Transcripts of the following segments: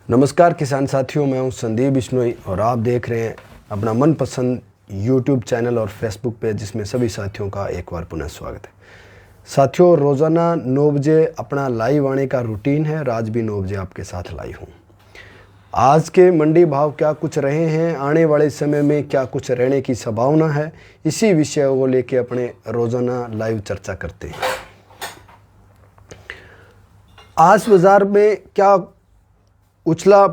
नमस्कार किसान साथियों, मैं हूं संदीप बिश्नोई और आप देख रहे हैं अपना मनपसंद यूट्यूब चैनल और फेसबुक पेज, जिसमें सभी साथियों का एक बार पुनः स्वागत है। साथियों, रोज़ाना 9 बजे अपना लाइव आने का रूटीन है और आज भी 9 बजे आपके साथ लाइव हूँ। आज के मंडी भाव क्या कुछ रहे हैं, आने वाले समय में क्या कुछ रहने की संभावना है, इसी विषय को लेकर अपने रोज़ाना लाइव चर्चा करते हैं। आज बाज़ार में क्या उछला,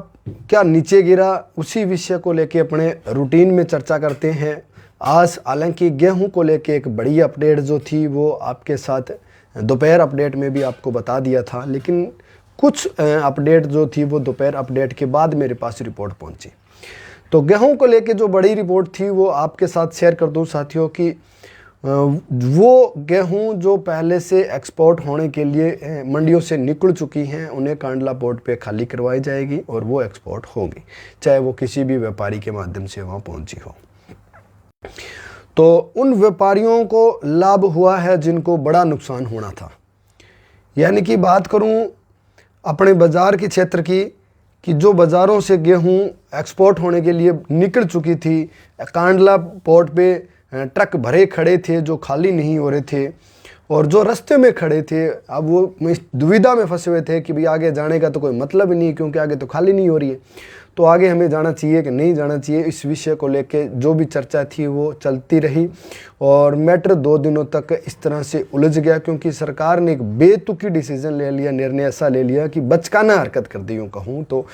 क्या नीचे गिरा, उसी विषय को लेके अपने रूटीन में चर्चा करते हैं। आज हालांकि गेहूं को लेके एक बड़ी अपडेट जो थी वो आपके साथ दोपहर अपडेट में भी आपको बता दिया था, लेकिन कुछ अपडेट जो थी वो दोपहर अपडेट के बाद मेरे पास रिपोर्ट पहुंची। तो गेहूं को लेके जो बड़ी रिपोर्ट थी वो आपके साथ शेयर कर दूं साथियों कि वो गेहूं जो पहले से एक्सपोर्ट होने के लिए मंडियों से निकल चुकी हैं, उन्हें कांडला पोर्ट पे खाली करवाई जाएगी और वो एक्सपोर्ट होगी, चाहे वो किसी भी व्यापारी के माध्यम से वहाँ पहुँची हो। तो उन व्यापारियों को लाभ हुआ है जिनको बड़ा नुकसान होना था। यानी कि बात करूँ अपने बाज़ार के क्षेत्र की, कि जो बाज़ारों से गेहूँ एक्सपोर्ट होने के लिए निकल चुकी थी, कांडला पोर्ट पे ट्रक भरे खड़े थे जो खाली नहीं हो रहे थे, और जो रास्ते में खड़े थे अब वो दुविधा में फंसे हुए थे कि भाई आगे जाने का तो कोई मतलब ही नहीं, क्योंकि आगे तो खाली नहीं हो रही है, तो आगे हमें जाना चाहिए कि नहीं जाना चाहिए। इस विषय को लेके जो भी चर्चा थी वो चलती रही और मैटर 2 दिनों तक इस तरह से उलझ गया, क्योंकि सरकार ने एक बेतुकी डिसीजन ले लिया, निर्णय ऐसा ले लिया कि बचकाना हरकत कर दी यूँ कहूँ तो।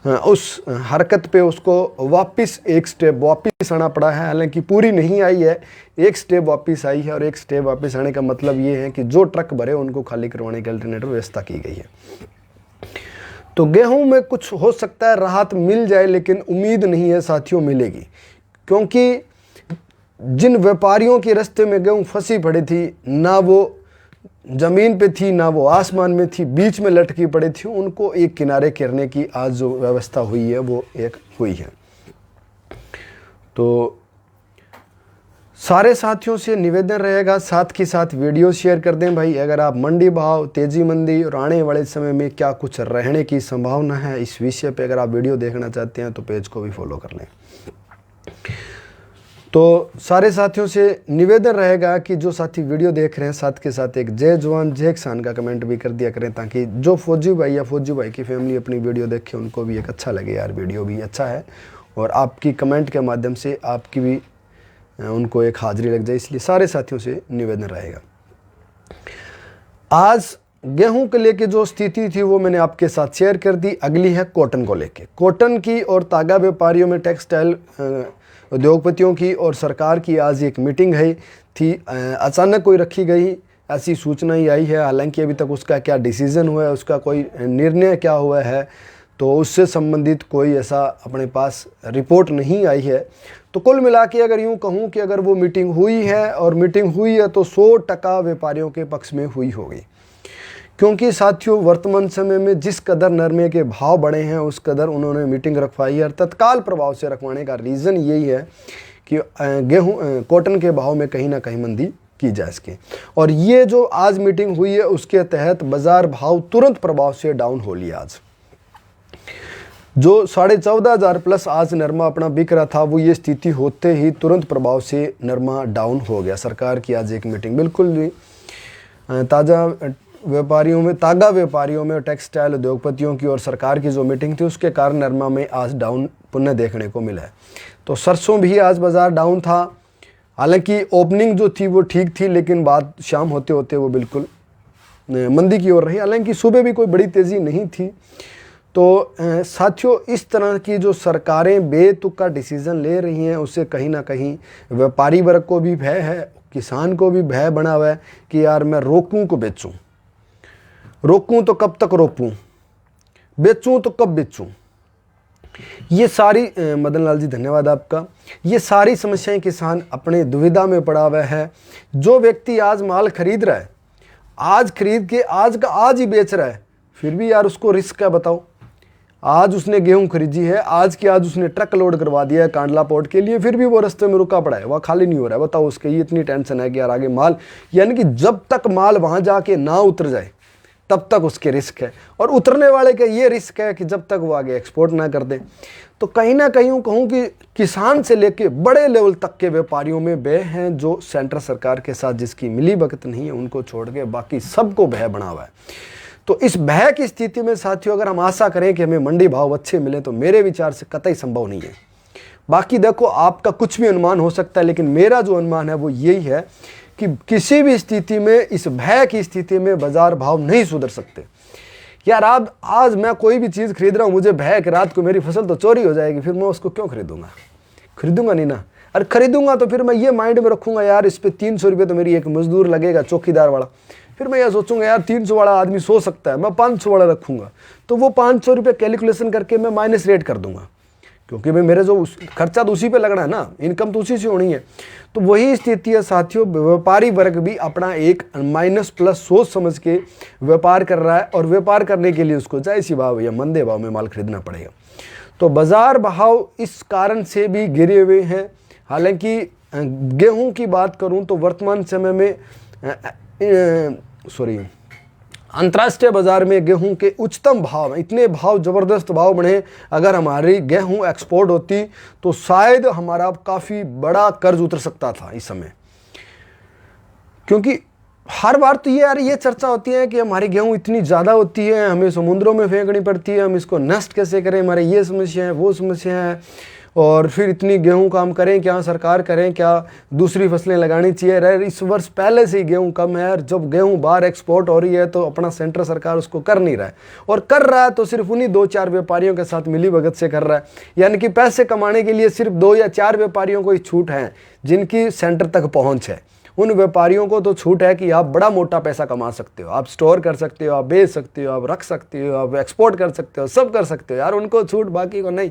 उस हरकत पे उसको वापस एक स्टेप वापस आना पड़ा है। हालांकि पूरी नहीं आई है, एक स्टेप वापस आई है, और एक स्टेप वापस आने का मतलब ये है कि जो ट्रक भरे उनको खाली करवाने की अल्टरनेटिव व्यवस्था की गई है। तो गेहूं में कुछ हो सकता है राहत मिल जाए, लेकिन उम्मीद नहीं है साथियों मिलेगी, क्योंकि जिन व्यापारियों के रास्ते में गेहूं फंसी पड़ी थी, ना वो ज़मीन पे थी ना वो आसमान में थी, बीच में लटकी पड़ी थी, उनको एक किनारे करने की आज जो व्यवस्था हुई है वो एक हुई है। तो सारे साथियों से निवेदन रहेगा, साथ के साथ वीडियो शेयर कर दें भाई। अगर आप मंडी भाव, तेजी मंदी और आने वाले समय में क्या कुछ रहने की संभावना है, इस विषय पे अगर आप वीडियो देखना चाहते हैं तो पेज को भी फॉलो कर लें। तो सारे साथियों से निवेदन रहेगा कि जो साथी वीडियो देख रहे हैं, साथ के साथ एक जय जवान जय किसान का कमेंट भी कर दिया करें, ताकि जो फौजी भाई या फौजी भाई की फैमिली अपनी वीडियो देखे उनको भी एक अच्छा लगे, यार वीडियो भी अच्छा है, और आपकी कमेंट के माध्यम से आपकी भी उनको एक हाजिरी लग जाए। इसलिए सारे साथियों से निवेदन रहेगा। आज गेहूं के लेके जो स्थिति थी वो मैंने आपके साथ शेयर कर दी। अगली है कॉटन को लेके। कॉटन की और तागा व्यापारियों में, टेक्सटाइल उद्योगपतियों की और सरकार की आज एक मीटिंग है थी, अचानक कोई रखी गई, ऐसी सूचना ही आई है। हालांकि अभी तक उसका क्या डिसीज़न हुआ है, उसका कोई निर्णय क्या हुआ है, तो उससे संबंधित कोई ऐसा अपने पास रिपोर्ट नहीं आई है। तो कुल मिला के अगर यूँ कहूँ कि अगर वो मीटिंग हुई है, और मीटिंग हुई है तो 100% व्यापारियों के पक्ष में हुई होगी, क्योंकि साथियों वर्तमान समय में जिस कदर नरमे के भाव बढ़े हैं उस कदर उन्होंने मीटिंग रखवाई है, और तत्काल प्रभाव से रखवाने का रीज़न यही है कि गेहूँ कॉटन के भाव में कहीं ना कहीं मंदी की जा सके। और ये जो आज मीटिंग हुई है उसके तहत बाज़ार भाव तुरंत प्रभाव से डाउन हो लिया। आज जो 14,500 प्लस आज नरमा अपना बिक रहा था, वो ये स्थिति होते ही तुरंत प्रभाव से नरमा डाउन हो गया। सरकार की आज एक मीटिंग बिल्कुल भी ताज़ा व्यापारियों में, तागा व्यापारियों में, टेक्सटाइल उद्योगपतियों की और सरकार की जो मीटिंग थी उसके कारण नरमा में आज डाउन पुनः देखने को मिला है। तो सरसों भी आज बाज़ार डाउन था। हालांकि ओपनिंग जो थी वो ठीक थी, लेकिन बाद शाम होते होते वो बिल्कुल मंदी की ओर रही। हालांकि सुबह भी कोई बड़ी तेज़ी नहीं थी। तो साथियों इस तरह की जो सरकारें बेतुका डिसीज़न ले रही हैं उससे कहीं ना कहीं व्यापारी वर्ग को भी भय है, किसान को भी भय बना हुआ है कि यार मैं रोकूं को बेचूं, रोकूं तो कब तक रोकूं, बेचूं तो कब बेचूं। ये सारी मदन लाल जी धन्यवाद आपका। ये सारी समस्याएं किसान अपने दुविधा में पड़ा हुआ है। जो व्यक्ति आज माल खरीद रहा है, आज खरीद के आज का आज ही बेच रहा है, फिर भी यार उसको रिस्क है बताओ। आज उसने गेहूं खरीदी है, आज की आज उसने ट्रक लोड करवा दिया है कांडला पोर्ट के लिए, फिर भी वो रास्ते में रुका पड़ा है, वह खाली नहीं हो रहा है। बताओ उसके ये इतनी टेंशन है कि यार आगे माल, यानी कि जब तक माल वहां जाके ना उतर जाए तब तक उसके रिस्क है, और उतरने वाले का ये रिस्क है कि जब तक वो आगे एक्सपोर्ट ना कर दें। तो कहीं ना कहीं यूँ कहूँ कि किसान से लेके बड़े लेवल तक के व्यापारियों में भय हैं, जो सेंट्रल सरकार के साथ जिसकी मिली भगत नहीं है, उनको छोड़ के बाकी सबको भय बना हुआ है। तो इस भय की स्थिति में साथियों अगर हम आशा करें कि हमें मंडी भाव अच्छे मिले, तो मेरे विचार से कतई संभव नहीं है। बाकी देखो, आपका कुछ भी अनुमान हो सकता है, लेकिन मेरा जो अनुमान है वो यही है कि किसी भी स्थिति में, इस भय की स्थिति में बाजार भाव नहीं सुधर सकते। यार आज मैं कोई भी चीज़ खरीद रहा हूँ, मुझे भय कि रात को मेरी फसल तो चोरी हो जाएगी, फिर मैं उसको क्यों खरीदूंगा? खरीदूंगा नहीं ना। अरे खरीदूंगा तो फिर मैं ये माइंड में रखूंगा, यार इस पे 300 रुपये तो मेरी एक मजदूर लगेगा, चौकीदार वाला। फिर मैं यह सोचूंगा यार 300 वाला आदमी सो सकता है, मैं 500 वाला रखूंगा, तो वो 500 रुपये कैलकुलेशन करके मैं माइनस रेट कर दूंगा, क्योंकि भाई मेरे जो खर्चा तो उसी पे लगना है ना, इनकम तो उसी से होनी है। तो वही स्थिति है साथियों, व्यापारी वर्ग भी अपना एक माइनस प्लस सोच समझ के व्यापार कर रहा है, और व्यापार करने के लिए उसको चाहे सी भाव या मंदे भाव में माल खरीदना पड़ेगा। तो बाजार भाव इस कारण से भी गिरे हुए हैं। हालांकि गेहूं की बात करूं तो वर्तमान समय में अंतर्राष्ट्रीय बाजार में गेहूं के उच्चतम भाव, इतने भाव, ज़बरदस्त भाव बढ़े। अगर हमारी गेहूं एक्सपोर्ट होती तो शायद हमारा काफ़ी बड़ा कर्ज उतर सकता था इस समय। क्योंकि हर बार तो ये चर्चा होती है कि हमारी गेहूं इतनी ज़्यादा होती है, हमें समुद्रों में फेंकनी पड़ती है, हम इसको नष्ट कैसे करें, हमारे ये समस्या है, वो समस्या है, और फिर इतनी गेहूं का हम करें क्या, सरकार करें क्या, दूसरी फसलें लगानी चाहिए। इस वर्ष पहले से ही गेहूं कम है, और जब गेहूं बाहर एक्सपोर्ट हो रही है तो अपना सेंट्रल सरकार उसको कर नहीं रहा है, और कर रहा है तो सिर्फ उन्हीं 2-4 व्यापारियों के साथ मिली भगत से कर रहा है। यानी कि पैसे कमाने के लिए सिर्फ 2 या 4 व्यापारियों को ही छूट है, जिनकी सेंटर तक पहुँच है। उन व्यापारियों को तो छूट है कि आप बड़ा मोटा पैसा कमा सकते हो, आप स्टोर कर सकते हो, आप बेच सकते हो, आप रख सकते हो, आप एक्सपोर्ट कर सकते हो, सब कर सकते हो यार, उनको छूट, बाकी को नहीं।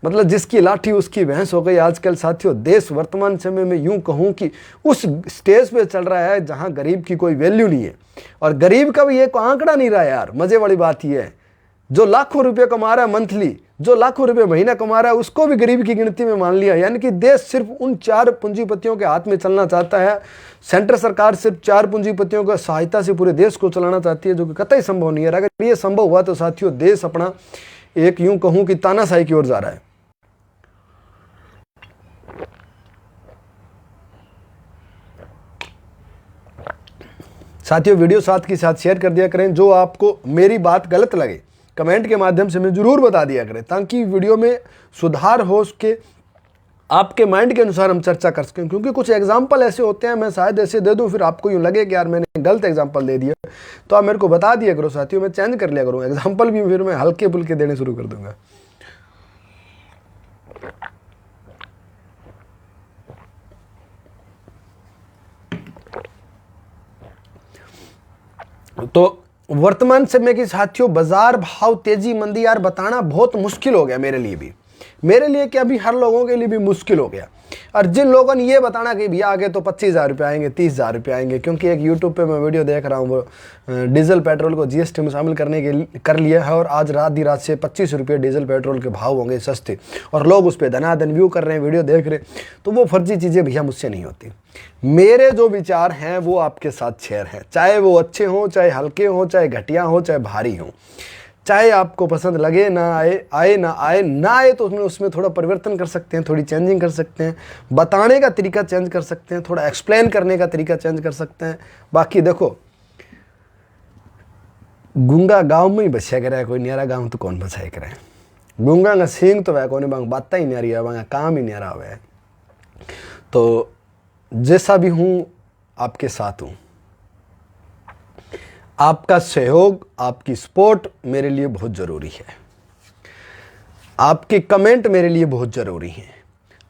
मतलब जिसकी लाठी उसकी भैंस हो गई आजकल साथियों। देश वर्तमान समय में यूं कहूं कि उस स्टेज पे चल रहा है जहां गरीब की कोई वैल्यू नहीं है, और गरीब का भी एक आंकड़ा नहीं रहा यार। मजे वाली बात यह है, जो लाखों रुपये कमा रहा है मंथली, जो लाखों रुपये महीना कमा रहा है, उसको भी गरीब की गिनती में मान लिया। यानी कि देश सिर्फ उन 4 पूंजीपतियों के हाथ में चलना चाहता है। सेंट्रल सरकार सिर्फ 4 पूंजीपतियों की सहायता से पूरे देश को चलाना चाहती है, जो कि कतई संभव नहीं है। अगर ये संभव हुआ तो साथियों देश अपना एक यूं कहूं कि तानाशाही की ओर जा रहा है। साथियों वीडियो साथ के साथ शेयर कर दिया करें। जो आपको मेरी बात गलत लगे कमेंट के माध्यम से मैं जरूर बता दिया करें, ताकि वीडियो में सुधार हो उसके, आपके माइंड के अनुसार हम चर्चा कर सकें। क्योंकि कुछ एग्जाम्पल ऐसे होते हैं, मैं शायद ऐसे दे दूं फिर आपको यूँ लगे कि यार मैंने गलत एग्जाम्पल दे दिया, तो आप मेरे को बता दिया करो साथियों, मैं चेंज कर लिया करूँ एग्जाम्पल भी, फिर मैं हल्के फुल्के देने शुरू कर दूंगा। तो वर्तमान समय के साथियों बाजार भाव तेजी मंदी यार बताना बहुत मुश्किल हो गया मेरे लिए भी, मेरे लिए क्या भी हर लोगों के लिए भी मुश्किल हो गया। और जिन लोगों ने ये बताना कि भैया आगे तो 25,000 रुपये आएंगे, 30,000 रुपये आएंगे, क्योंकि एक यूट्यूब पे मैं वीडियो देख रहा हूँ, वो डीजल पेट्रोल को जीएसटी में शामिल करने के कर लिया है, और आज रात से 25 रुपये डीजल पेट्रोल के भाव होंगे सस्ते, और लोग उस पर धनाधन व्यू कर रहे हैं, वीडियो देख रहे हैं। तो वो फर्जी चीज़ें भैया मुझसे नहीं होती। मेरे जो विचार हैं वो आपके साथ शेयर हैं, चाहे वो अच्छे हों, चाहे हल्के हों, चाहे घटिया हों, चाहे भारी हों, चाहे आपको पसंद लगे ना आए ना आए तो उसमें थोड़ा परिवर्तन कर सकते हैं, थोड़ी चेंजिंग कर सकते हैं, बताने का तरीका चेंज कर सकते हैं, थोड़ा एक्सप्लेन करने का तरीका चेंज कर सकते हैं। बाकी देखो, गूंगा गांव में ही बचा करे, कोई न्यारा गांव तो कौन बचाए करे। गूंगा का सींग तो वह कौन बांग बात ही न्यारी है, वहाँ काम ही न्यारा हुआ है। तो जैसा भी हूँ आपके साथ हूँ, आपका सहयोग, आपकी सपोर्ट मेरे लिए बहुत ज़रूरी है, आपके कमेंट मेरे लिए बहुत ज़रूरी हैं।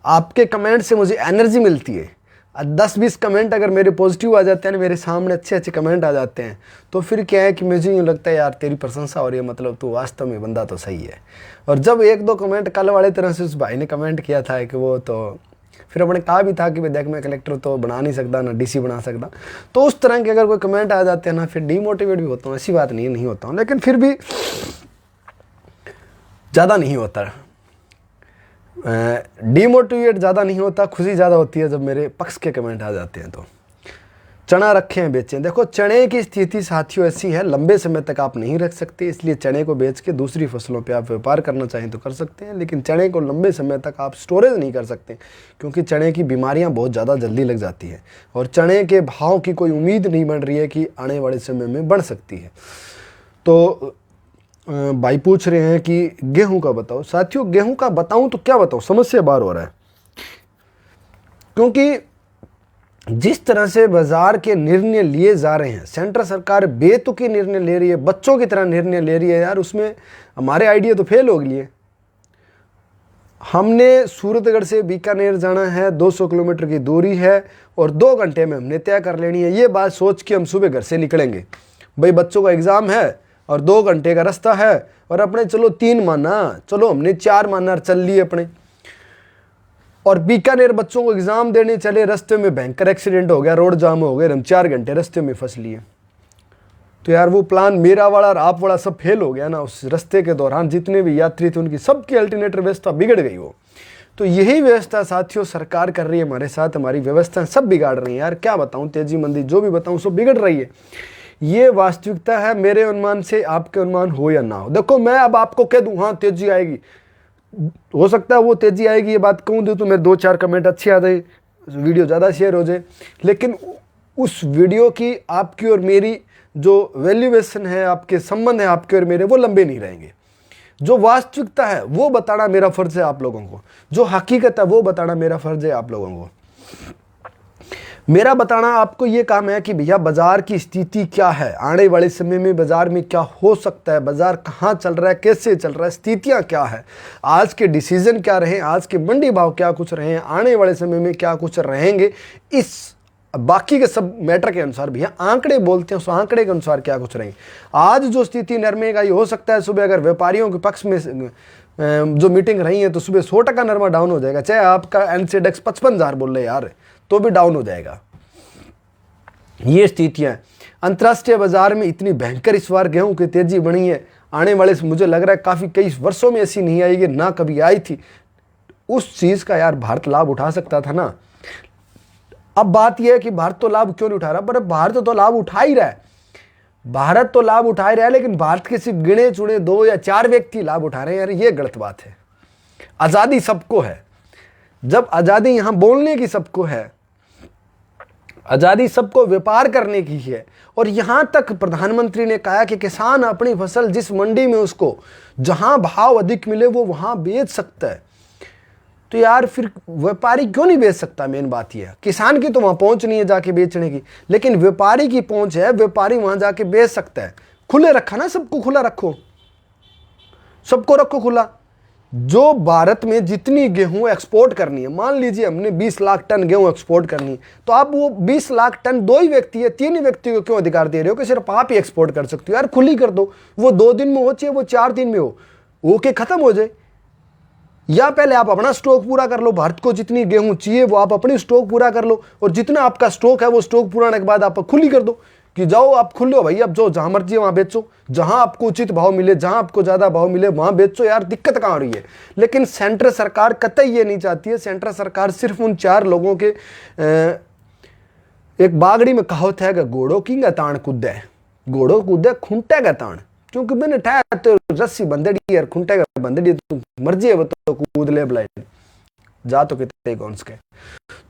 आपके कमेंट से मुझे एनर्जी मिलती है। 10-20 कमेंट अगर मेरे पॉजिटिव आ जाते हैं, मेरे सामने अच्छे कमेंट आ जाते हैं, तो फिर क्या है कि मुझे यूँ लगता है यार तेरी प्रशंसा हो रही है, मतलब तू वास्तव में बंदा तो सही है। और जब 1-2 कमेंट कल वाले तरह से उस भाई ने कमेंट किया था कि वो तो फिर अपने कहा भी था कि भाई देख मैं कलेक्टर तो बना नहीं सकता ना डीसी बना सकता, तो उस तरह के अगर कोई कमेंट आ जाते हैं ना, फिर डीमोटिवेट भी होता हूँ। ऐसी बात नहीं होता हूँ, लेकिन फिर भी ज़्यादा नहीं होता, डीमोटिवेट ज़्यादा नहीं होता, खुशी ज़्यादा होती है जब मेरे पक्ष के कमेंट आ जाते हैं। चना रखे हैं बेचें। देखो चने की स्थिति साथियों ऐसी है, लंबे समय तक आप नहीं रख सकते, इसलिए चने को बेच के दूसरी फसलों पे आप व्यापार करना चाहें तो कर सकते हैं, लेकिन चने को लंबे समय तक आप स्टोरेज नहीं कर सकते, क्योंकि चने की बीमारियां बहुत ज़्यादा जल्दी लग जाती हैं और चने के भाव की कोई उम्मीद नहीं बन रही है कि आने वाले समय में बढ़ सकती है। तो भाई पूछ रहे हैं कि गेहूं का बताओ। साथियों गेहूं का बताऊं तो क्या बताऊं, समस्या बार हो रहा है, क्योंकि जिस तरह से बाजार के निर्णय लिए जा रहे हैं, सेंट्रल सरकार बेतुकी निर्णय ले रही है, बच्चों की तरह निर्णय ले रही है यार, उसमें हमारे आइडिया तो फेल हो गए। हमने सूरतगढ़ से बीकानेर जाना है, 200 किलोमीटर की दूरी है और 2 घंटे में हमने तय कर लेनी है। ये बात सोच के हम सुबह घर से निकलेंगे, भाई बच्चों का एग्जाम है और 2 घंटे का रास्ता है, और अपने चलो 3 माना, चलो हमने 4 माना चल लिए अपने, और बीकानेर बच्चों को एग्जाम देने चले, रास्ते में भयंकर एक्सीडेंट हो गया, रोड जाम हो गए, हम 4 घंटे रास्ते में फंस लिए। तो यार वो प्लान मेरा वाला और आप वाला सब फेल हो गया ना। उस रास्ते के दौरान जितने भी यात्री थे उनकी सबकी अल्टरनेटर व्यवस्था बिगड़ गई वो। तो यही व्यवस्था साथियों सरकार कर रही है हमारे साथ, हमारी व्यवस्था सब बिगाड़ रही है यार, क्या बताऊं, तेजी मंदी जो भी बताऊं सब बिगड़ रही है। ये वास्तविकता है, मेरे अनुमान से आपके अनुमान हो या ना हो। देखो मैं अब आपको कह दूं हाँ तेजी आएगी, हो सकता है वो तेजी आएगी ये बात कहूँ तो मैं 2-4 कमेंट अच्छे आ जाए, वीडियो ज़्यादा शेयर हो जाए, लेकिन उस वीडियो की आपकी और मेरी जो वैल्यूएशन है, आपके संबंध है आपके और मेरे, वो लंबे नहीं रहेंगे। जो वास्तविकता है वो बताना मेरा फर्ज है आप लोगों को, जो हकीकत है वो बताना मेरा फर्ज है आप लोगों को। मेरा बताना आपको ये काम है कि भैया बाजार की स्थिति क्या है, आने वाले समय में बाजार में क्या हो सकता है, बाजार कहाँ चल रहा है, कैसे चल रहा है, स्थितियाँ क्या है, आज के डिसीजन क्या रहे, आज के मंडी भाव क्या कुछ रहे, आने वाले समय में क्या कुछ रहेंगे, इस बाकी के सब मैटर के अनुसार भैया आंकड़े बोलते हैं, उस आंकड़े के अनुसार क्या कुछ रहेंगे। आज जो स्थिति नरमे का ये हो सकता है, सुबह अगर व्यापारियों के पक्ष में जो मीटिंग रही है तो सुबह 100% नरमा डाउन हो जाएगा, चाहे आपका एनसेडेक्स 55,000 बोल रहे यार तो भी डाउन हो जाएगा। ये स्थितियां अंतर्राष्ट्रीय बाजार में इतनी भयंकर इस बार गेहूं की तेजी बनी है, आने वाले मुझे लग रहा है काफी कई वर्षों में ऐसी नहीं आएगी, ना कभी आई थी। उस चीज का यार भारत लाभ उठा सकता था ना। अब बात यह है कि भारत तो लाभ क्यों नहीं उठा रहा, पर भारत तो लाभ उठा ही रहा है, भारत तो लाभ उठा ही रहा है, लेकिन भारत के सिर्फ गिने चुने 2 या 4 व्यक्ति लाभ उठा रहे हैं यार, ये गलत बात है। आजादी सबको है, जब आजादी यहां बोलने की सबको है, आजादी सबको व्यापार करने की है, और यहां तक प्रधानमंत्री ने कहा कि किसान अपनी फसल जिस मंडी में उसको जहां भाव अधिक मिले वो वहां बेच सकता है, तो यार फिर व्यापारी क्यों नहीं बेच सकता। मेन बात यह है किसान की तो वहां पहुंच नहीं है जाके बेचने की, लेकिन व्यापारी की पहुंच है, व्यापारी वहां जाके बेच सकता है। खुले रखा ना, सबको खुला रखो, सबको रखो खुला। जो भारत में जितनी गेहूं एक्सपोर्ट करनी है, मान लीजिए हमने 20 लाख टन गेहूं एक्सपोर्ट करनी है, तो आप वो 20 लाख टन 2 ही व्यक्ति है, 3 ही व्यक्ति को क्यों अधिकार दे रहे हो कि सिर्फ आप ही एक्सपोर्ट कर सकते हो। यार खुली कर दो, वो 2 दिन में हो चाहे वो 4 दिन में हो, ओके खत्म हो जाए। या पहले आप अपना स्टॉक पूरा कर लो, भारत को जितनी गेहूं चाहिए वो आप अपनी स्टॉक पूरा कर लो, और जितना आपका स्टॉक है वो स्टॉक पूरा होने के बाद आप खुली कर दो कि जाओ आप खुले हो भाई, अब जो जहां मर्जी वहां बेचो, जहां आपको उचित भाव मिले, जहां आपको ज्यादा भाव मिले वहां बेचो। यार दिक्कत कहां आ रही है। लेकिन सेंट्रल सरकार कतई ये नहीं चाहती है। सेंट्रल सरकार सिर्फ उन 4 लोगों के एक बागड़ी में कहावत है कि घोड़ों की ताण कूदे, घोड़ो कूदे खूंटे का ताण, क्योंकि मैंने ठाया तो रस्सी बंदड़ी यार, खूंटे का बंदड़ी, तू मर्जी है वो तो कूद ले ब्लाइंड जा तो कितने कौन के।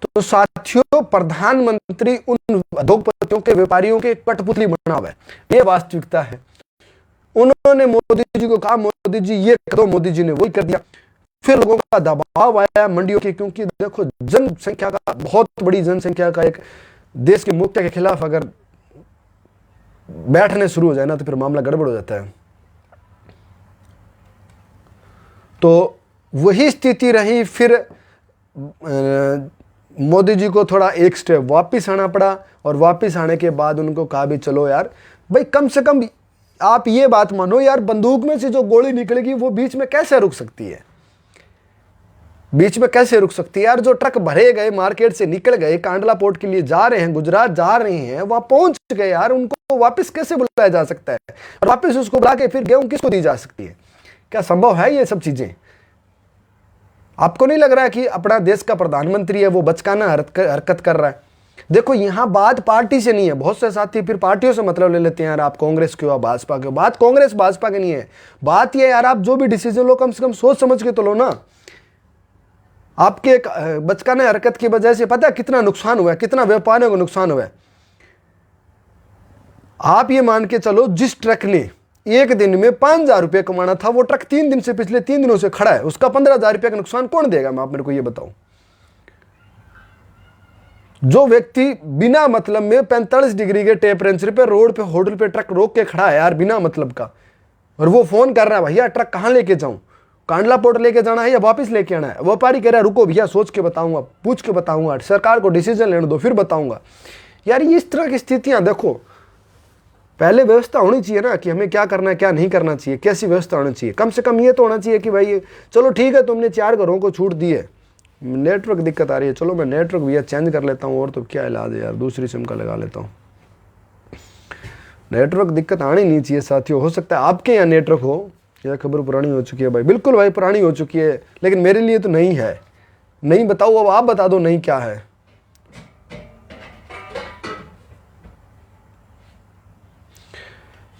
तो साथियों प्रधानमंत्री उन उद्योगपतियों के व्यापारियों के कठपुतली बना हुआ है, ये वास्तविकता है। उन्होंने मोदी जी को कहा मोदी जी ये करो, मोदी जी ने वही कर दिया। फिर लोगों का दबाव आया मंडियों के, क्योंकि देखो जनसंख्या का, बहुत बड़ी जनसंख्या का एक देश के मुखिया के खिलाफ अगर बैठने शुरू हो जाए ना तो फिर मामला गड़बड़ हो जाता है। तो वही स्थिति रही। फिर मोदी जी को थोड़ा एक स्टेप वापस आना पड़ा, और वापस आने के बाद उनको कहा भी चलो यार भाई कम से कम आप ये बात मानो यार, बंदूक में से जो गोली निकलेगी वो बीच में कैसे रुक सकती है, बीच में कैसे रुक सकती है यार। जो ट्रक भरे गए मार्केट से निकल गए, कांडला पोर्ट के लिए जा रहे हैं, गुजरात जा रहे हैं, वहां पहुंच गए यार, उनको वापस कैसे बुलाया जा सकता है, और वापस उसको बुला के फिर गेहूं किसको दी जा सकती है। क्या संभव है ये सब चीजें? आपको नहीं लग रहा है कि अपना देश का प्रधानमंत्री है वो बचकाना हरकत कर रहा है? देखो यहाँ बात पार्टी से नहीं है, बहुत से साथी फिर पार्टियों से मतलब ले लेते हैं, यार आप कांग्रेस के हो, भाजपा के हो। बात कांग्रेस भाजपा की नहीं है, बात ये यार आप जो भी डिसीजन लो कम से कम सोच समझ के तो लो ना। आपके एक बचकाने हरकत की वजह से पता है कितना नुकसान हुआ है, कितना व्यापारियों को नुकसान हुआ है। आप ये मान के चलो जिस ट्रक ने एक दिन में 5,000 रुपये कमाना था, वो ट्रक 3 दिन से, पिछले 3 दिनों से खड़ा है, उसका 15,000 रुपये का नुकसान कौन देगा? मैं आप मेरे को ये बताऊं। जो व्यक्ति बिना मतलब में 45 डिग्री के टेम्परेचर पे रोड पे होटल पे ट्रक रोक के खड़ा है यार बिना मतलब का, और वो फोन कर रहा है भैया ट्रक कहाँ लेके जाऊं, कांडला पोर्ट लेके जाना है या वापस लेके आना है? व्यापारी कह रहा है रुको भैया सोच के बताऊंगा, पूछ के बताऊंगा, सरकार को डिसीजन लेने दो फिर बताऊंगा। यार ये इस तरह की स्थितियां देखो, पहले व्यवस्था होनी चाहिए ना कि हमें क्या करना है क्या नहीं करना चाहिए, कैसी व्यवस्था होनी चाहिए। कम से कम ये तो होना चाहिए कि भाई चलो ठीक है तुमने 4 घरों को छूट दी है, नेटवर्क दिक्कत आ रही है, चलो मैं नेटवर्क भैया चेंज कर लेता हूँ, और तो क्या इलाज है यार, दूसरी सिम का लगा लेता हूँ। नेटवर्क दिक्कत आनी नहीं चाहिए साथियों। हो सकता है आपके यहाँ नेटवर्क हो, यह खबर पुरानी हो चुकी है भाई, बिल्कुल भाई पुरानी हो चुकी है, लेकिन मेरे लिए तो नहीं है। नहीं बताओ, अब आप बता दो नहीं क्या है।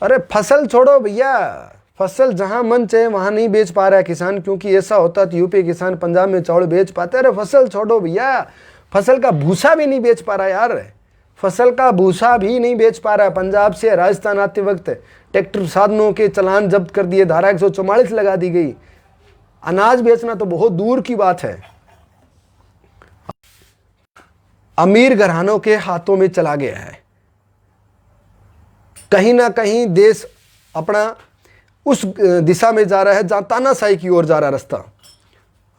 अरे फसल छोड़ो भैया, फसल जहां मन चाहे वहां नहीं बेच पा रहा है किसान, क्योंकि ऐसा होता तो यूपी किसान पंजाब में चावल बेच पाते। अरे फसल छोड़ो भैया, फसल का भूसा भी नहीं बेच पा रहा यार, फसल का भूसा भी नहीं बेच पा रहा है। पंजाब से राजस्थान आते वक्त ट्रैक्टर साधनों के चालान जब्त कर दिए, धारा 144 लगा दी गई। अनाज बेचना तो बहुत दूर की बात है, अमीर घरानों के हाथों में चला गया है। कहीं ना कहीं देश अपना उस दिशा में जा रहा है जहां तानाशाही की ओर जा रहा है रास्ता।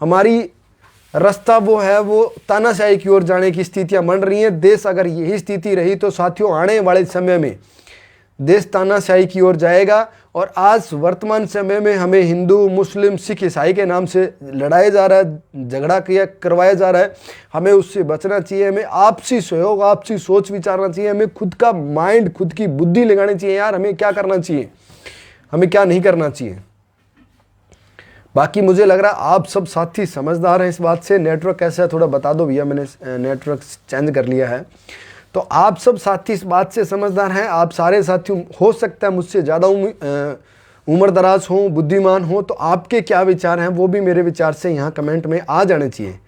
हमारी रास्ता वो है, वो तानाशाही की ओर जाने की स्थितियां बन रही हैं। देश अगर यही स्थिति रही तो साथियों आने वाले समय में देश तानाशाही की ओर जाएगा। और आज वर्तमान समय में हमें हिंदू मुस्लिम सिख ईसाई के नाम से लड़ाया जा रहा है, झगड़ा किया करवाया जा रहा है, हमें उससे बचना चाहिए। हमें आपसी सहयोग, आपसी सोच विचारना चाहिए, हमें खुद का माइंड, खुद की बुद्धि लगानी चाहिए यार, हमें क्या करना चाहिए, हमें क्या नहीं करना चाहिए। बाकी मुझे लग रहा है आप सब साथी समझदार हैं इस बात से। नेटवर्क कैसा है थोड़ा बता दो भैया, मैंने नेटवर्क चेंज कर लिया है। तो आप सब साथी इस बात से समझदार हैं। आप सारे साथियों हो सकता है मुझसे ज़्यादा उम्र दराज हों, बुद्धिमान हों, तो आपके क्या विचार हैं वो भी मेरे विचार से यहाँ कमेंट में आ जाने चाहिए।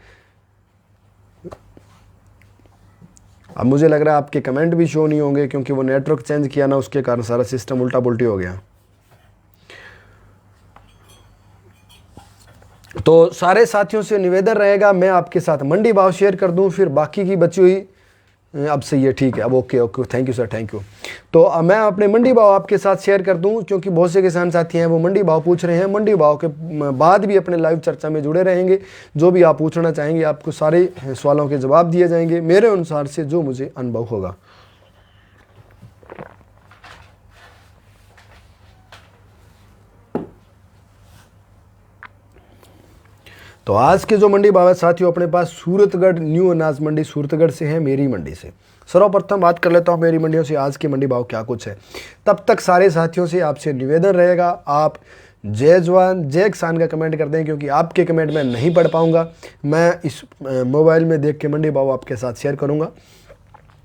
अब मुझे लग रहा है आपके कमेंट भी शो नहीं होंगे, क्योंकि वो नेटवर्क चेंज किया ना, उसके कारण सारा सिस्टम उल्टा पुल्टी हो गया। तो सारे साथियों से निवेदन रहेगा मैं आपके साथ मंडी भाव शेयर कर दूं, फिर बाकी की बची हुई अब सही है, ठीक है, अब okay okay, thank you sir, thank you. तो मैं अपने मंडी भाव आपके साथ शेयर कर दूं, क्योंकि बहुत से किसान साथी हैं वो मंडी भाव पूछ रहे हैं। मंडी भाव के बाद भी अपने लाइव चर्चा में जुड़े रहेंगे। जो भी आप पूछना चाहेंगे आपको सारे सवालों के जवाब दिए जाएंगे मेरे अनुसार से, जो मुझे अनुभव होगा। तो आज के जो मंडी भाव है साथियों अपने पास सूरतगढ़ न्यू अनाज मंडी सूरतगढ़ से है, मेरी मंडी से। सर्वप्रथम बात कर लेता हूँ मेरी मंडियों से आज के मंडी भाव क्या कुछ है। तब तक सारे साथियों से आपसे निवेदन रहेगा आप जय जवान जय किसान का कमेंट कर दें, क्योंकि आपके कमेंट मैं नहीं पढ़ पाऊँगा। मैं इस मोबाइल में देख के मंडी भाव आपके साथ शेयर करूँगा।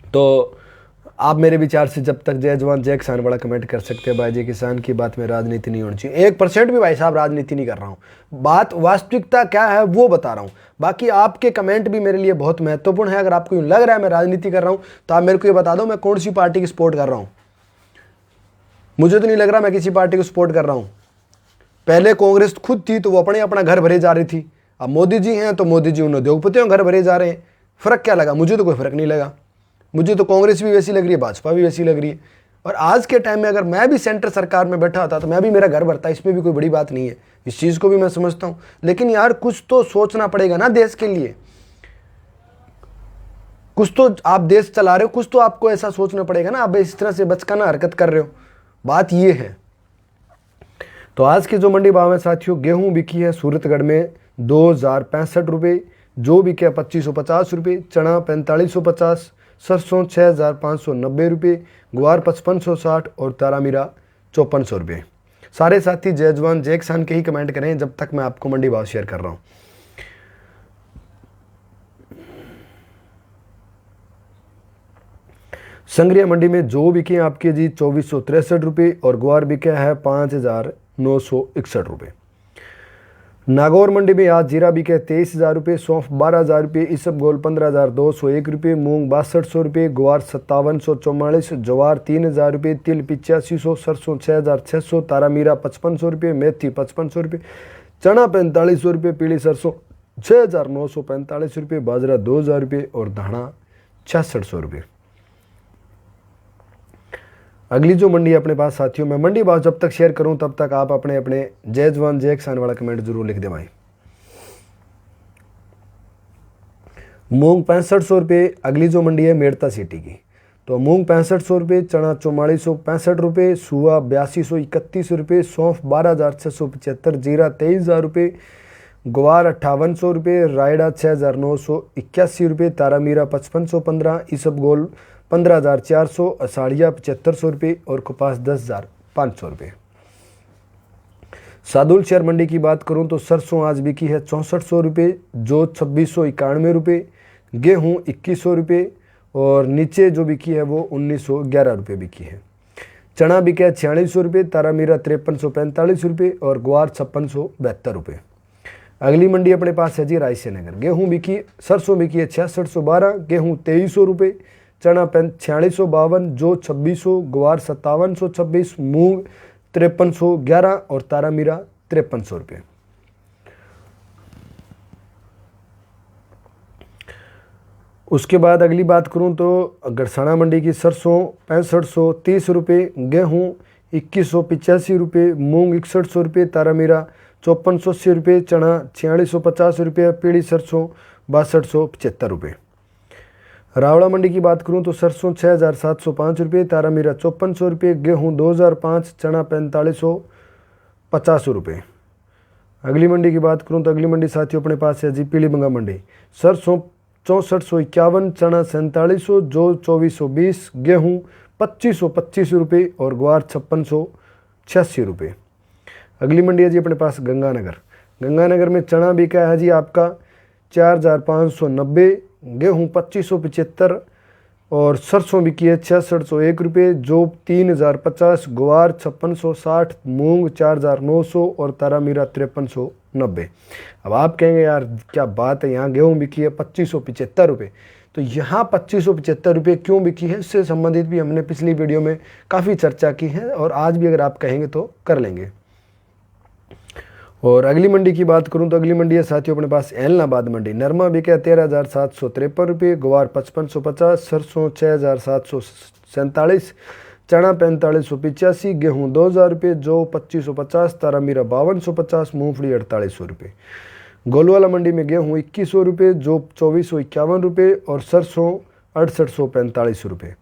तो आप मेरे विचार से जब तक जय जवान जय किसान बड़ा कमेंट कर सकते हैं। भाई जी किसान की बात में राजनीति नहीं होनी चाहिए, 1% भी भाई साहब राजनीति नहीं कर रहा हूँ, बात वास्तविकता क्या है वो बता रहा हूँ। बाकी आपके कमेंट भी मेरे लिए बहुत महत्वपूर्ण है। अगर आपको यूँ लग रहा है मैं राजनीति कर रहा हूँ तो आप मेरे को ये बता दो मैं कौन सी पार्टी की सपोर्ट कर रहा हूँ। मुझे तो नहीं लग रहा मैं किसी पार्टी को सपोर्ट कर रहा हूँ। पहले कांग्रेस खुद थी तो वो अपने अपना घर भरे जा रही थी, अब मोदी जी हैं तो मोदी जी उन उद्योगपतियों घर भरे जा रहे हैं। फ़र्क क्या लगा? मुझे तो कोई फ़र्क नहीं लगा। मुझे तो कांग्रेस भी वैसी लग रही है, भाजपा भी वैसी लग रही है। और आज के टाइम में अगर मैं भी सेंटर सरकार में बैठा होता तो मैं भी मेरा घर भरता, इसमें भी कोई बड़ी बात नहीं है, इस चीज़ को भी मैं समझता हूँ। लेकिन यार कुछ तो सोचना पड़ेगा ना देश के लिए, कुछ तो आप देश चला रहे हो, कुछ तो आपको ऐसा सोचना पड़ेगा ना, आप इस तरह से बचकाना हरकत कर रहे हो, बात ये है। तो आज की जो मंडी भाव है साथियों, गेहूं बिकी है सूरतगढ़ में 2,065 रुपये, जो बिके 2,550 रुपये, चना 4,550, सरसों 6,590 रुपये, ग्वार 5,560 और तारामीरा 5,400 रुपये। सारे साथी जय जवान जय किसान के ही कमेंट करें जब तक मैं आपको मंडी भाव शेयर कर रहा हूँ। संग्रिया मंडी में जो बिके आपके जी 2463 रुपये और ग्वार बिका है 5961 रुपये। नागौर मंडी में आज जीरा बिके 23,000 रुपये, सौंफ 12,000 रुपये, इसबगोल 15,201 रुपये, मूंग 6200 रुपये, ग्वार 5744, ज्वार 3,000 रुपये, तिल 8500, सरसों 6,600, तारा मीरा 5500 रुपये, मेथी 5500 रुपये, चना 4500 रुपये, पीली सरसों 6,945 रुपये, बाजरा 2,000 रुपये और धाना 6600 रुपये। अगली जो मंडी है अपने पास साथियों, मैं मंडी भाव जब तक शेयर करूं तब तक आप अपने अपने जय जवान जय किसान वाला कमेंट जरूर लिख दें भाई। मूंग 6500 रुपये अगली जो मंडी है मेड़ता सिटी की, तो मूंग 6500 रुपये, चना 4465 रुपये, सुआ 8231 रुपये, सौंफ 12,675, जीरा 23,000 रुपये, ग्वार 5800 रुपये, रायडा 6,981 रुपये, तारा मीरा 5515, इसबगोल 15,400, अषाढ़िया 7500 रुपये और कपास 10,500 रुपये। सादुल शेयर मंडी की बात करूं तो सरसों आज बिकी है 6400 रुपये, जो 2691 रुपये, गेहूँ 2100 रुपये और नीचे जो बिकी है वो 1911 रुपये बिकी है। चना बिका है 4600 रुपये, तारा मीरा 5345 रुपये और ग्वार 5672 रुपये। अगली मंडी अपने पास है जी रायसेन नगर। गेहूँ बिकी सरसों बिकी है 6612, गेहूँ 2300 रुपये, चना 4652, जो 2600, ग्वार 5726, मूंग 5311 और तारा मीरा 5300 रुपये। उसके बाद अगली बात करूं तो गड़साना मंडी की सरसों 6530 रुपये, गेहूँ 2185 रुपये, मूंग 6100 रुपये, तारा मीरा 5480 रुपये, चना 4650 रुपये, पीली सरसों 6275 रुपये। रावड़ा मंडी की बात करूं तो सरसों 6705 रुपये, तारा मीरा 5400 रुपये, गेहूँ 2005, चना 4550 रुपये। अगली मंडी की बात करूं तो अगली मंडी साथियों अपने पास है जी पीलीबंगा मंडी। सरसों 6451, चना 4700, जो 2420, गेहूँ 2525 रुपये और ग्वार 5686 रुपये। अगली मंडी है जी अपने पास गंगानगर। गंगानगर में चना बिका है जी आपका 4590, गेहूँ 2575 और सरसों बिकी है 6601 रुपये, जो 3050, ग्वार 5660, मूंग 4900 और तारा मीरा 5390। अब आप कहेंगे यार क्या बात है, यहाँ गेहूँ बिकी है 2575 रुपये, तो यहाँ 2575 रुपये क्यों बिकी है, इससे संबंधित भी हमने पिछली वीडियो में काफ़ी चर्चा की है और आज भी अगर आप कहेंगे तो कर लेंगे। और अगली मंडी की बात करूं तो अगली मंडी है साथियों अपने पास एलनाबाद मंडी। नरमा बिका 13,753 रुपये, ग्वार 5550, सरसों 6,747, चना 4585, गेहूँ 2,000 रुपये, जौ 2550, तारा मीरा 5250, मूंगफली 4800 रुपये। गोलवाला मंडी में गेहूँ 2100 रुपये, जौ 2451 रुपये और सरसों 6845 रुपये।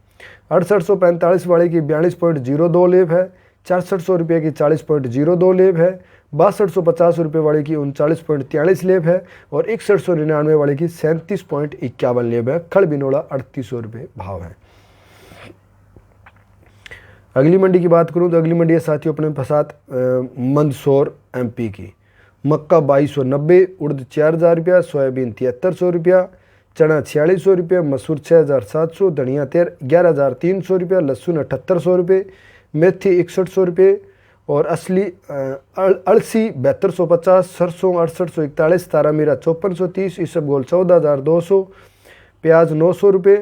6845 वाले की 42.02 लेब है, 6400 रुपये की 40.02 लेब है, 6250 रुपये वाले की 39.43 लेब है और 6199 वाले की 37.51 लेब है। खड़ बिनोड़ा 3800 रुपये भाव है। अगली मंडी की बात करूं तो अगली मंडी है साथियों अपने साथ मंदसौर MP की। मक्का 2290, उड़द 4000 रुपया, सोयाबीन 7300 रुपया, चना 4600 रुपया, मसूर 6700, धनिया 11300 रुपया, लहसुन 7800 रुपये, मेथी 6100 रुपये और असली अलसी 7250, सरसों 6841, तारा मीरा 5430, इसबगोल 14200, प्याज 900 रुपये,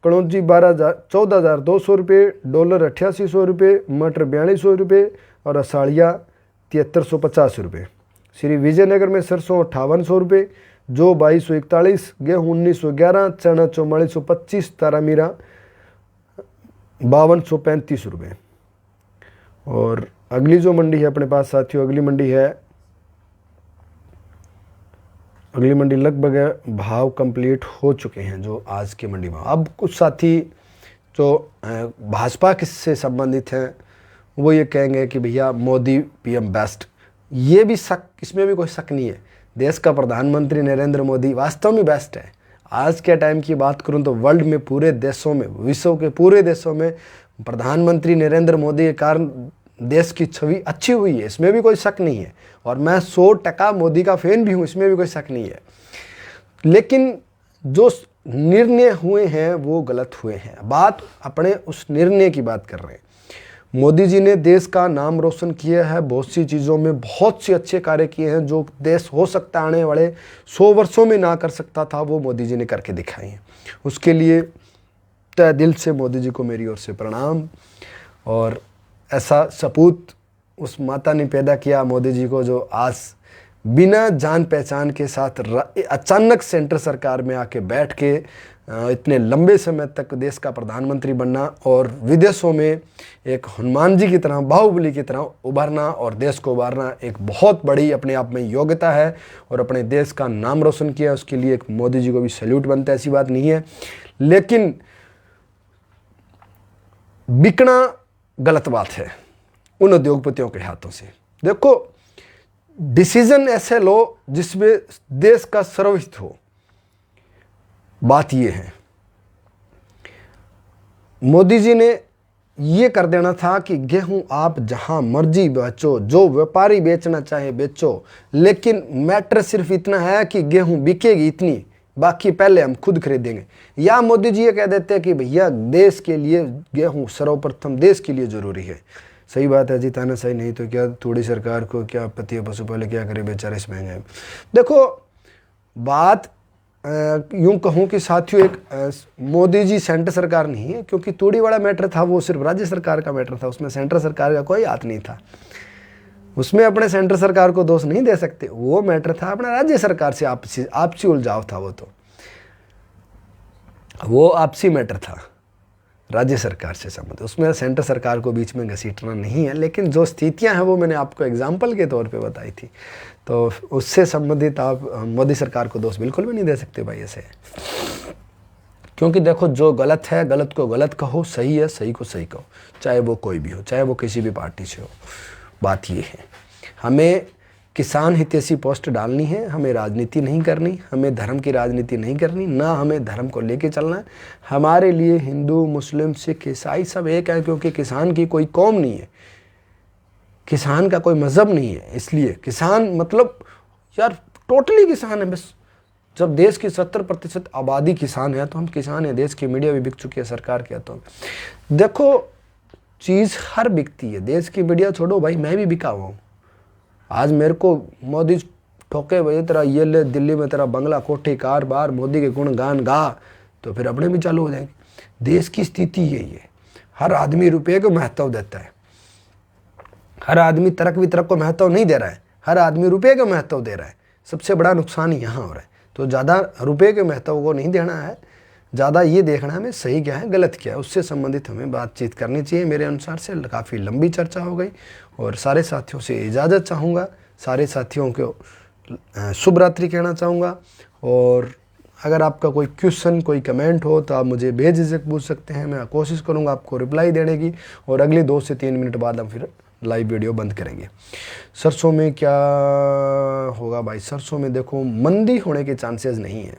कड़ौजी 14200 रुपये, डॉलर 8800 रुपये, मटर 4200 रुपये और अषाढ़िया 7350 रुपये। श्री विजयनगर में सरसों 5800 रुपये, जो 2241, गेहूँ 1911, चना 4425, तारा मीरा 5235 रुपये। और अगली जो मंडी है अपने पास साथियों अगली मंडी लगभग भाव कंप्लीट हो चुके हैं जो आज के मंडी भाव। अब कुछ साथी जो भाजपा से संबंधित हैं वो ये कहेंगे कि भैया मोदी PM बेस्ट, ये भी शक, इसमें भी कोई शक नहीं है। देश का प्रधानमंत्री नरेंद्र मोदी वास्तव में बेस्ट है। आज के टाइम की बात करूं तो वर्ल्ड में पूरे देशों में, विश्व के पूरे देशों में प्रधानमंत्री नरेंद्र मोदी के कारण देश की छवि अच्छी हुई है, इसमें भी कोई शक नहीं है। और मैं 100% मोदी का फैन भी हूँ, इसमें भी कोई शक नहीं है। लेकिन जो निर्णय हुए हैं वो गलत हुए हैं। बात अपने उस निर्णय की बात कर रहे हैं। मोदी जी ने देश का नाम रोशन किया है, बहुत सी चीज़ों में बहुत से अच्छे कार्य किए हैं जो देश हो सकता है आने वाले 100 वर्षों में ना कर सकता था, वो मोदी जी ने करके दिखाए हैं। उसके लिए तहे दिल से मोदी जी को मेरी ओर से प्रणाम। और ऐसा सपूत उस माता ने पैदा किया मोदी जी को, जो आज बिना जान पहचान के साथ अचानक सेंटर सरकार में आके बैठ के इतने लंबे समय तक देश का प्रधानमंत्री बनना और विदेशों में एक हनुमान जी की तरह, बाहुबली की तरह उभरना और देश को उभारना एक बहुत बड़ी अपने आप में योग्यता है और अपने देश का नाम रोशन किया। उसके लिए एक मोदी जी को भी सैल्यूट बनता है, ऐसी बात नहीं है। लेकिन बिकना गलत बात है उन उद्योगपतियों के हाथों से। देखो, डिसीजन ऐसे लो जिसमें देश का सर्वहित हो। बात ये है, मोदी जी ने ये कर देना था कि गेहूं आप जहां मर्जी बेचो, जो व्यापारी बेचना चाहे बेचो, लेकिन मैटर सिर्फ इतना है कि गेहूं बिकेगी इतनी, बाकी पहले हम खुद खरीदेंगे। या मोदी जी ये कह देते हैं कि भैया देश के लिए गेहूं सर्वप्रथम देश के लिए जरूरी है। सही बात है जी, तानाशाही नहीं तो क्या, थोड़ी सरकार को क्या आपत्ति है, पशुपालक क्या करे बेचारे इस महंगाई में। देखो, बात यूं कहूं कि साथियों, एक मोदी जी सेंटर सरकार नहीं है, क्योंकि तूड़ी वाला मैटर था वो सिर्फ राज्य सरकार का मैटर था, उसमें सेंटर सरकार का कोई हाथ नहीं था। उसमें अपने सेंटर सरकार को दोष नहीं दे सकते, वो मैटर था अपना राज्य सरकार से आपसी उलझाव था। वो आपसी मैटर था, राज्य सरकार से संबंधित, उसमें सेंटर सरकार को बीच में घसीटना नहीं है। लेकिन जो स्थितियां हैं वो मैंने आपको एग्जाम्पल के तौर पे बताई थी, तो उससे संबंधित आप मोदी सरकार को दोष बिल्कुल भी नहीं दे सकते भाई ऐसे। क्योंकि देखो, जो गलत है गलत को गलत कहो, सही है सही को सही कहो, चाहे वो कोई भी हो, चाहे वो किसी भी पार्टी से हो। बात ये है, हमें किसान हितैषी पोस्ट डालनी है, हमें राजनीति नहीं करनी, हमें धर्म की राजनीति नहीं करनी, ना हमें धर्म को लेके चलना है। हमारे लिए हिंदू, मुस्लिम, सिख, ईसाई सब एक है, क्योंकि किसान की कोई कौम नहीं है, किसान का कोई मज़हब नहीं है। इसलिए किसान मतलब यार टोटली किसान है बस। जब देश की 70% आबादी किसान है तो हम किसान हैं। देश की मीडिया भी बिक चुकी है सरकार के हाथों में। देखो, चीज़ हर बिकती है, देश की मीडिया छोड़ो भाई, मैं भी बिका हुआ हूँ। आज मेरे को मोदी ठोके भाई तेरा ये ले, दिल्ली में तेरा बंगला, कोठी, कार बार, मोदी के गुण गान गा, तो फिर अपने भी चालू हो जाएंगे। देश की स्थिति यही है, हर आदमी रुपये को महत्व देता है, हर आदमी तरक वितरक को महत्व नहीं दे रहा है, हर आदमी रुपये को महत्व दे रहा है। सबसे बड़ा नुकसान यहाँ हो रहा है। तो ज़्यादा रुपये के महत्व को नहीं देना है, ज़्यादा ये देखना है हमें सही क्या है गलत क्या है, उससे संबंधित हमें बातचीत करनी चाहिए। मेरे अनुसार से काफ़ी लंबी चर्चा हो गई और सारे साथियों से इजाज़त चाहूँगा, सारे साथियों को शुभ रात्रि कहना चाहूँगा। और अगर आपका कोई क्वेश्चन, कोई कमेंट हो तो आप मुझे बेझिझक पूछ सकते हैं, मैं कोशिश करूँगा आपको रिप्लाई देने की। और अगले 2 से 3 मिनट बाद हम फिर लाइव वीडियो बंद करेंगे। सरसों में क्या होगा भाई? सरसों में देखो, मंदी होने के चांसेस नहीं है,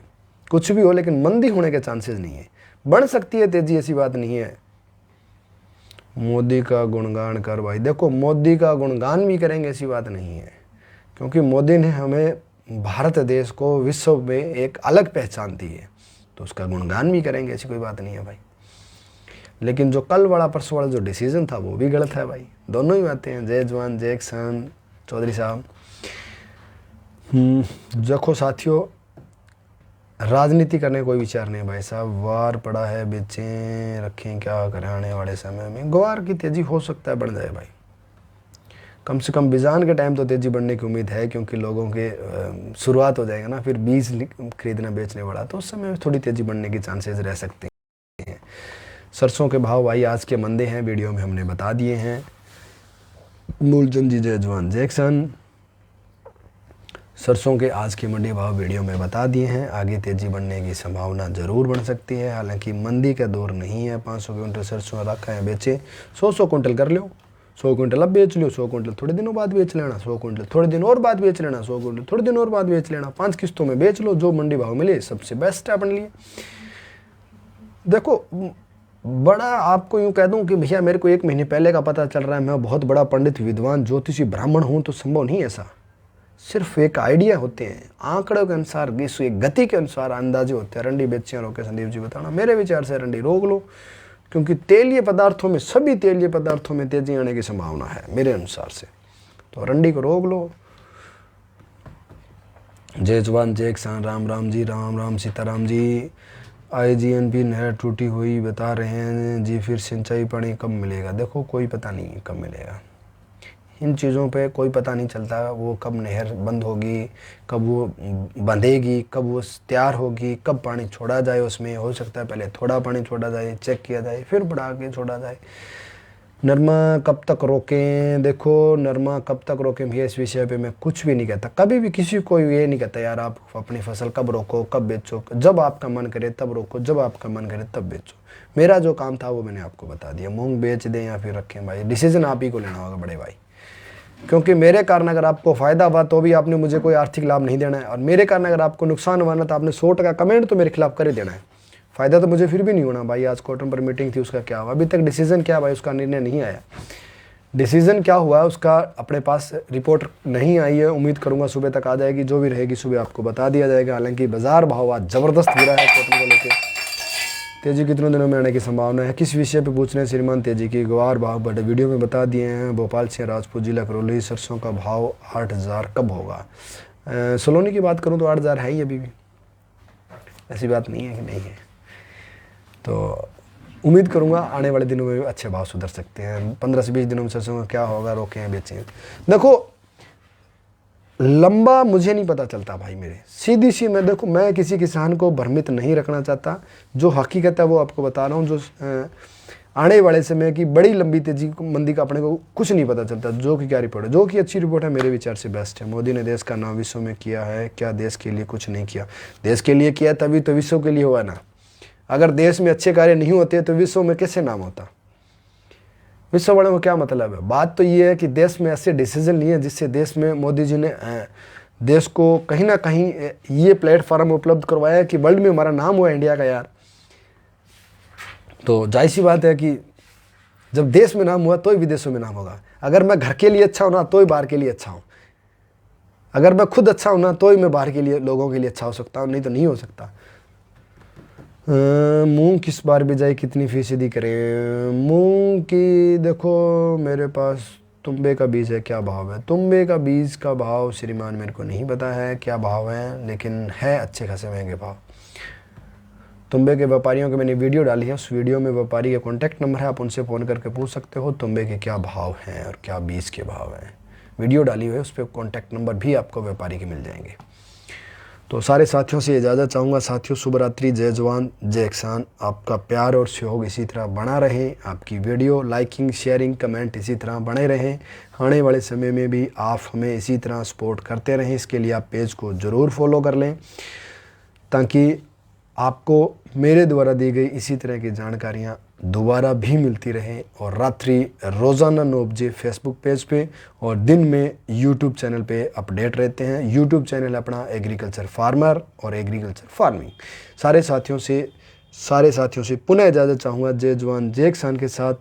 कुछ भी हो लेकिन मंदी होने के चांसेस नहीं है। बढ़ सकती है तेजी, ऐसी बात नहीं है। मोदी का गुणगान कर भाई, देखो मोदी का गुणगान भी करेंगे ऐसी बात नहीं है, क्योंकि मोदी ने हमें भारत देश को विश्व में एक अलग पहचान दी है, तो उसका गुणगान भी करेंगे, ऐसी कोई बात नहीं है भाई। लेकिन जो कल वाला परसों वाला जो डिसीजन था वो भी गलत है भाई। दोनों ही बातें हैं, जय जवान जय किसान चौधरी साहब। देखो साथियों, राजनीति करने कोई विचार नहीं भाई साहब। वार पड़ा है, बेचें रखें, क्या करें आने वाले समय में। ग्वार की तेजी हो सकता है बढ़ जाए भाई, कम से कम बिजान के टाइम तो तेजी बढ़ने की उम्मीद है, क्योंकि लोगों के शुरुआत हो जाएगा ना, फिर बीज खरीदना बेचने वाला, तो उस समय थोड़ी तेजी बढ़ने के चांसेस रह सकते हैं। सरसों के भाव भाई आज के मंदे हैं, वीडियो में हमने बता दिए हैं। मूलचंद जी जय जवान जय किसान। सरसों के आज के मंडी भाव वीडियो में बता दिए हैं। आगे तेज़ी बढ़ने की संभावना ज़रूर बढ़ सकती है, हालांकि मंदी का दौर नहीं है। 500 क्विंटल सरसों रखा है, बेचे 100 क्विंटल कर लो, 100 क्विंटल अब बेच लो, 100 क्विंटल थोड़े दिनों बाद बेच लेना, 100 क्विंटल थोड़े दिन और बाद बेच लेना, 100 क्विंटल थोड़े दिन और बाद बेच लेना। 5 किस्तों में बेच लो, जो मंडी भाव मिले सबसे बेस्ट है अपने लिए। देखो, बड़ा आपको यूँ कह दूँ कि भैया मेरे को 1 महीने पहले का पता चल रहा है, मैं बहुत बड़ा पंडित, विद्वान, ज्योतिषी, ब्राह्मण हूँ, तो संभव नहीं ऐसा। सिर्फ एक आइडिया होते हैं, आंकड़ों के अनुसार गति के अनुसार अंदाजे होते हैं। रंडी बेचियाँ रोके संदीप जी बताना, मेरे विचार से रंडी रोक लो, क्योंकि तेलीय पदार्थों में, सभी तेलीय पदार्थों में तेजी आने की संभावना है मेरे अनुसार से, तो रंडी को रोक लो। जय जवान जय किसान, राम राम जी, राम राम सीताराम जी। IGNP नहर टूटी हुई बता रहे हैं जी, फिर सिंचाई पानी कब मिलेगा? देखो कोई पता नहीं कब मिलेगा, इन चीज़ों पे कोई पता नहीं चलता, वो कब नहर बंद होगी, कब वो बंधेगी, कब वो तैयार होगी, कब पानी छोड़ा जाए उसमें। हो सकता है पहले थोड़ा पानी छोड़ा जाए, चेक किया जाए, फिर बढ़ा के छोड़ा जाए। नरमा कब तक रोकें? देखो नरमा कब तक रोकें भैया, इस विषय पे मैं कुछ भी नहीं कहता, कभी भी किसी को ये नहीं कहता यार आप अपनी फसल कब रोको कब बेचो। जब आपका मन करे तब रोको, जब आपका मन करे तब बेचो। मेरा जो काम था वो मैंने आपको बता दिया। मूंग बेच दें या फिर रखें भाई, डिसीजन आप ही को लेना होगा बड़े भाई, क्योंकि मेरे कारण अगर आपको फ़ायदा हुआ तो भी आपने मुझे कोई आर्थिक लाभ नहीं देना है, और मेरे कारण अगर आपको नुकसान हुआ ना तो आपने 100% कमेंट तो मेरे खिलाफ कर ही देना है। फ़ायदा तो मुझे फिर भी नहीं होना भाई। आज कॉटन पर मीटिंग थी, उसका क्या हुआ अभी तक डिसीजन क्या भाई, उसका निर्णय नहीं आया। डिसीजन क्या हुआ उसका अपने पास रिपोर्ट नहीं आई है, उम्मीद करूंगा सुबह तक आ जाएगी। जो भी रहेगी सुबह आपको बता दिया जाएगा। हालांकि बाजार भाव आज ज़बरदस्त गिरा है कॉटन को लेकर। तेजी कितने दिनों में आने की संभावना है? किस विषय पे पूछ रहे हैं श्रीमान तेजी की? ग्वार भाव बड़े वीडियो में बता दिए हैं। भोपाल से राजपूत जिला करौली, सरसों का भाव 8,000 कब होगा? सलोनी की बात करूँ तो 8,000 है ही अभी भी, ऐसी बात नहीं है कि नहीं है। तो उम्मीद करूंगा आने वाले दिनों में अच्छे भाव सुधर सकते हैं। 15 से 20 दिनों में सरसों का क्या होगा, रोके हैं बेचें? देखो लंबा मुझे नहीं पता चलता भाई मेरे, सीधी सी मैं देखो, मैं किसी किसान को भ्रमित नहीं रखना चाहता। जो हकीकत है वो आपको बता रहा हूँ। जो आने वाले समय की बड़ी लंबी तेजी मंदी का अपने को कुछ नहीं पता चलता। जो कि क्या रिपोर्ट है, जो कि अच्छी रिपोर्ट है मेरे विचार से बेस्ट है। मोदी ने देश का नाम विश्व में किया है, क्या देश के लिए कुछ नहीं किया? देश के लिए किया तभी तो विश्व के लिए हुआ ना। अगर देश में अच्छे कार्य नहीं होते तो विश्व में कैसे नाम होता? विश्व वालों को क्या मतलब है? बात तो ये है कि देश में ऐसे डिसीजन लिए जिससे देश में मोदी जी ने देश को कहीं ना कहीं ये प्लेटफॉर्म उपलब्ध करवाया कि वर्ल्ड में हमारा नाम हुआ इंडिया का यार। तो जाहिर सी बात है कि जब देश में नाम हुआ तो ही विदेशों में नाम होगा। अगर मैं घर के लिए अच्छा हूँ ना तो ही बाहर के लिए अच्छा हूँ, अगर मैं खुद अच्छा हूँ ना तो ही मैं बाहर के लिए लोगों के लिए अच्छा हो सकता हूँ, नहीं तो नहीं हो सकता। मूंग किस बार बिजाई कितनी फीसदी करें? मूंग की देखो मेरे पास तुम्बे का बीज है, क्या भाव है? तुम्बे का बीज का भाव श्रीमान मेरे को नहीं पता है क्या भाव है, लेकिन है अच्छे खासे महंगे भाव। तुम्बे के व्यापारियों की मैंने वीडियो डाली है, उस वीडियो में व्यापारी का कॉन्टैक्ट नंबर है, आप उनसे फ़ोन करके पूछ सकते हो तुम्बे के क्या भाव हैं और क्या बीज के भाव हैं। वीडियो डाली हुई है, उस पर कॉन्टैक्ट नंबर भी आपको व्यापारी के मिल जाएंगे। तो सारे साथियों से इजाज़त चाहूँगा। साथियों शुभ रात्रि, जय जवान जय किसान। आपका प्यार और सहयोग इसी तरह बना रहे, आपकी वीडियो लाइकिंग शेयरिंग कमेंट इसी तरह बने रहें। आने वाले समय में भी आप हमें इसी तरह सपोर्ट करते रहें। इसके लिए आप पेज को ज़रूर फॉलो कर लें ताकि आपको मेरे द्वारा दी गई इसी तरह की जानकारियाँ दोबारा भी मिलती रहे। और रात्रि रोज़ाना 9 बजे फेसबुक पेज पे और दिन में यूट्यूब चैनल पे अपडेट रहते हैं। यूट्यूब चैनल अपना एग्रीकल्चर फार्मर और एग्रीकल्चर फार्मिंग। सारे साथियों से पुनः इजाज़त चाहूँगा। जय जवान जय किसान के साथ